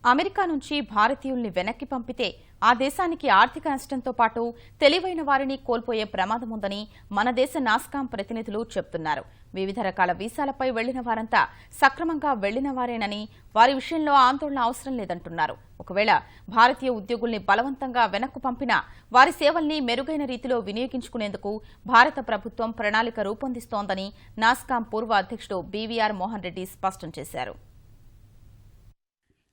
America నుంచి భారతీయుల్ని వెనక్కి పంపితే ఆ దేశానికి ఆర్థిక నష్టంతో పాటు తెలివైన వారిని కోల్పోయే ప్రమాదముందని మన దేశ నాస్కాం ప్రతినిధులు చెబుతున్నారు. వివిధ రకాల వీసాలపై వెళ్లిన వారంతా సక్రమంగా వెళ్లిన వారేనని, వారి విషయంలో ఆందోళన అవసరం లేదంటున్నారు. ఒకవేళ భారతీయ ఉద్యోగుల్ని బలవంతంగా వెనక్కు పంపినా వారి సేవల్ని మెరుగైన రీతిలో వినియోగించుకునేందుకు భారత ప్రభుత్వం ప్రణాళిక రూపొందిస్తోందని నాస్కాం పూర్వ అధ్యక్షుడు బీవీఆర్ మోహన్ రెడ్డి స్పష్టం చేశారు.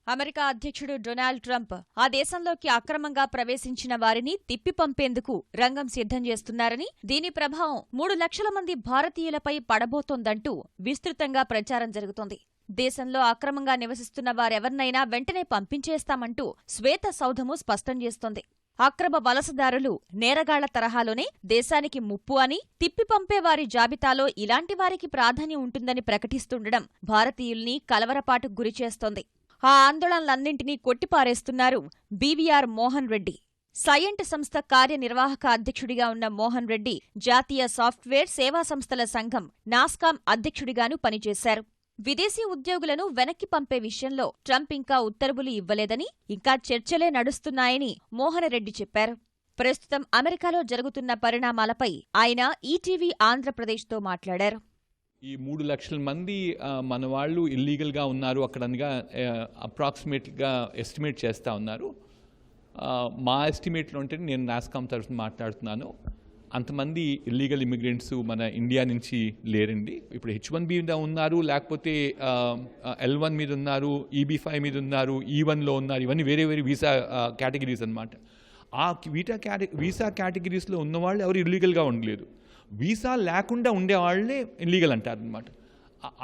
అమెరికా అధ్యక్షుడు డొనాల్డ్ ట్రంప్ ఆ దేశంలోకి అక్రమంగా ప్రవేశించిన వారిని తిప్పి పంపేందుకు రంగం సిద్ధం చేస్తున్నారని, దీని ప్రభావం 3 లక్షల మంది భారతీయులపై పడబోతోందంటూ విస్తృతంగా ప్రచారం జరుగుతోంది. దేశంలో అక్రమంగా నివసిస్తున్న వారెవర్నైనా వెంటనే పంపించేస్తామంటూ శ్వేత సౌధము స్పష్టం చేస్తోంది. అక్రమ వలసదారులు నేరగాళ్ల తరహాలోనే దేశానికి ముప్పు అని, తిప్పి పంపేవారి జాబితాలో ఇలాంటి వారికి ప్రాధాన్యం ఉంటుందని ప్రకటిస్తుండడం భారతీయుల్ని కలవరపాటుకు గురిచేస్తోంది. ఆ ఆందోళనలన్నింటినీ కొట్టిపారేస్తున్నారు బీవీఆర్ మోహన్ రెడ్డి. సైయంట్ సంస్థ కార్యనిర్వాహక అధ్యక్షుడిగా ఉన్న మోహన్ రెడ్డి జాతీయ సాఫ్ట్వేర్ సేవా సంస్థల సంఘం నాస్కాం అధ్యక్షుడిగానూ పనిచేశారు. విదేశీ ఉద్యోగులను వెనక్కి పంపే విషయంలో ట్రంప్ ఇంకా ఉత్తర్వులు ఇవ్వలేదని, ఇంకా చర్చలే నడుస్తున్నాయని మోహన్ రెడ్డి చెప్పారు. ప్రస్తుతం అమెరికాలో జరుగుతున్న పరిణామాలపై ఆయన ఈటీవీ ఆంధ్రప్రదేశ్తో మాట్లాడారు. ఈ 3 లక్షల మంది మన వాళ్ళు ఇల్లీగల్గా ఉన్నారు అక్కడనగా అప్రాక్సిమేట్గా ఎస్టిమేట్ చేస్తూ ఉన్నారు. మా ఎస్టిమేట్లో అంటే నేను నాస్కాం తరఫున మాట్లాడుతున్నాను. అంతమంది ఇల్లీగల్ ఇమిగ్రెంట్స్ మన ఇండియా నుంచి లేరండి. ఇప్పుడు H1B మీద ఉన్నారు, లేకపోతే L1 మీద ఉన్నారు, EB5 మీద ఉన్నారు, E1లో ఉన్నారు. ఇవన్నీ వేరే వేరే వీసా కేటగిరీస్ అనమాట. ఆ వీసా కేటగిరీస్లో ఉన్నవాళ్ళు ఎవరు ఇల్లీగల్గా ఉండలేదు. వీసా లేకుండా ఉండేవాళ్లే ఇల్లీగల్ అంటారనమాట.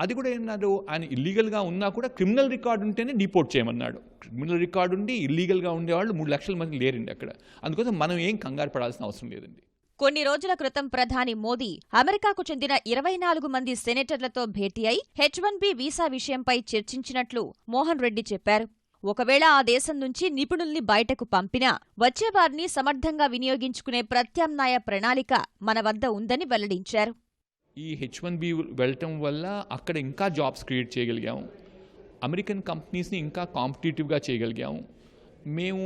అది కూడా ఏమన్నారు, ఆయన ఇల్లీగల్గా ఉన్నా కూడా క్రిమినల్ రికార్డు ఉంటేనే డిపోర్ట్ చేయమన్నాడు. క్రిమినల్ రికార్డు ఉండి ఇల్లీగల్గా ఉండేవాళ్ళు 3 లక్షల మంది లేరండి అక్కడ. అందుకోసం మనం ఏం కంగారు పడాల్సిన అవసరం లేదండి. కొన్ని రోజుల క్రితం ప్రధాని మోదీ అమెరికాకు చెందిన 24 మంది సెనేటర్లతో భేటీ అయి H1B వీసా విషయంపై చర్చించినట్లు మోహన్ రెడ్డి చెప్పారు. ఒకవేళ ఆ దేశం నుంచి నిపుణుల్ని బయటకు పంపినా వచ్చేవారిని సమర్థంగా వినియోగించుకునే ప్రత్యామ్నాయ ప్రణాళిక మన వద్ద ఉందని వెల్లడించారు. ఈ H1B వెళ్ళటం వల్ల అక్కడ ఇంకా జాబ్స్ క్రియేట్ చేయగలిగాము. అమెరికన్ కంపెనీస్ని ఇంకా కాంపిటేటివ్గా చేయగలిగాము. మేము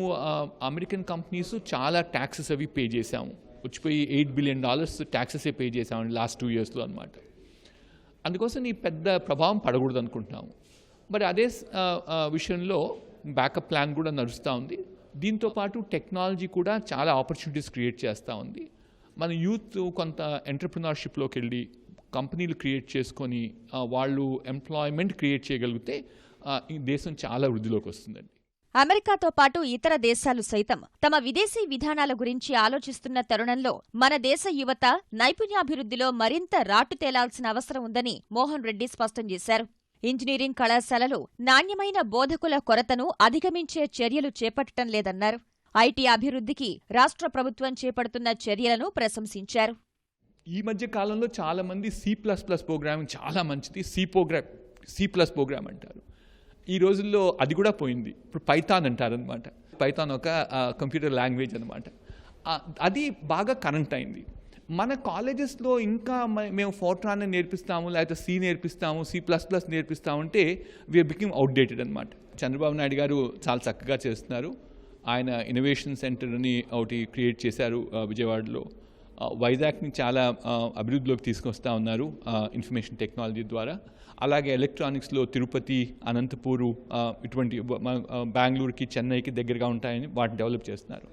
అమెరికన్ కంపెనీస్ చాలా ట్యాక్సెస్ అవి పే చేశాము. వచ్చిపోయి $8 బిలియన్ ట్యాక్సెసే పే చేశామండి లాస్ట్ 2 yearsలో అనమాట. అందుకోసం ఈ పెద్ద ప్రభావం పడకూడదు అనుకుంటున్నాము. మరి అదే విషయంలో బ్యాకప్ ప్లాన్ కూడా నడుస్తూ ఉంది. దీంతోపాటు టెక్నాలజీ కూడా చాలా ఆపర్చునిటీస్ క్రియేట్ చేస్తూ ఉంది. మన యూత్ కొంత ఎంటర్ప్రినర్షిప్లోకి వెళ్ళి కంపెనీలు క్రియేట్ చేసుకొని వాళ్ళు ఎంప్లాయ్మెంట్ క్రియేట్ చేయగలిగితే ఈ దేశం చాలా వృద్ధిలోకి వస్తుందండి. అమెరికాతో పాటు ఇతర దేశాలు సైతం తమ విదేశీ విధానాల గురించి ఆలోచిస్తున్న తరుణంలో మన దేశ యువత నైపుణ్యాభివృద్ధిలో మరింత రాటు తేలాల్సిన అవసరం ఉందని మోహన్ రెడ్డి స్పష్టం చేశారు. ఇంజనీరింగ్ కళాశాలలు నాణ్యమైన బోధకుల కొరతను అధిగమించే చర్యలు చేపట్టడం లేదన్నారు. ఐటీ అభివృద్ధికి రాష్ట్ర ప్రభుత్వం చేపడుతున్న చర్యలను ప్రశంసించారు. ఈ మధ్య కాలంలో చాలామంది C++ ప్రోగ్రామింగ్ చాలా మంచిది, C ప్రోగ్రామ్ అంటారు. ఈ రోజుల్లో అది కూడా పోయింది. ఇప్పుడు పైథాన్ అంటారనమాట. పైథాన్ ఒక కంప్యూటర్ లాంగ్వేజ్ అనమాట. అది బాగా కరెంట్ అయింది. మన కాలేజెస్లో ఇంకా మేము ఫోర్ట్రాన్ నేర్పిస్తాము, లేకపోతే C నేర్పిస్తాము, C++ నేర్పిస్తామంటే వీఆర్ బికమింగ్ అవుట్డేటెడ్ అనమాట. చంద్రబాబు నాయుడు గారు చాలా చక్కగా చేస్తున్నారు. ఆయన ఇన్నోవేషన్ సెంటర్ అని ఒకటి క్రియేట్ చేశారు విజయవాడలో. వైజాగ్ని చాలా అభివృద్ధిలోకి తీసుకొస్తా ఉన్నారు ఇన్ఫర్మేషన్ టెక్నాలజీ ద్వారా. అలాగే ఎలక్ట్రానిక్స్లో తిరుపతి, అనంతపూరు, ఇటువంటి బెంగళూరుకి, చెన్నైకి దగ్గరగా ఉంటాయని వాటిని డెవలప్ చేస్తున్నారు.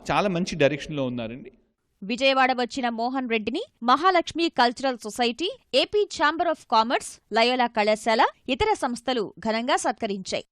చాలా మంచి డైరెక్షన్లో ఉన్నారండి. విజయవాడ వచ్చిన మోహన్ రెడ్డిని Mahalakshmi cultural society, AP chamber of commerce, Loyola కళాశాల, ఇతర సంస్థలు ఘనంగా సత్కరించాయి.